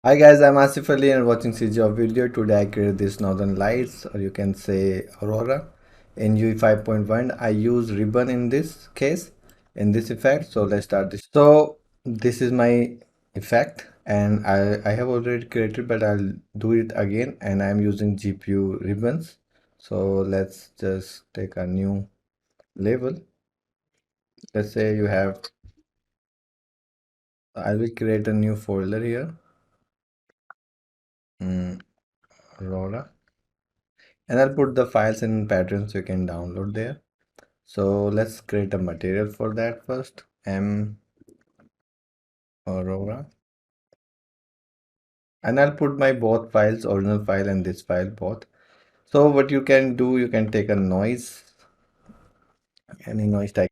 Hi guys, I'm Asif Ali and watching CGHOW video. Today I created this Northern Lights, or you can say Aurora in UE 5.1. I use ribbon in this case, in this effect. So let's start this. So this is my effect and I have already created, but I'll do it again and I'm using GPU ribbons. So let's just take a new label. Let's say you have, I will create a new folder here. Aurora. And I'll put the files and patterns you can download there. So let's create a material for that first. M Aurora. And I'll put my both files, original file and this file both. So what you can do, you can take a noise, any noise type.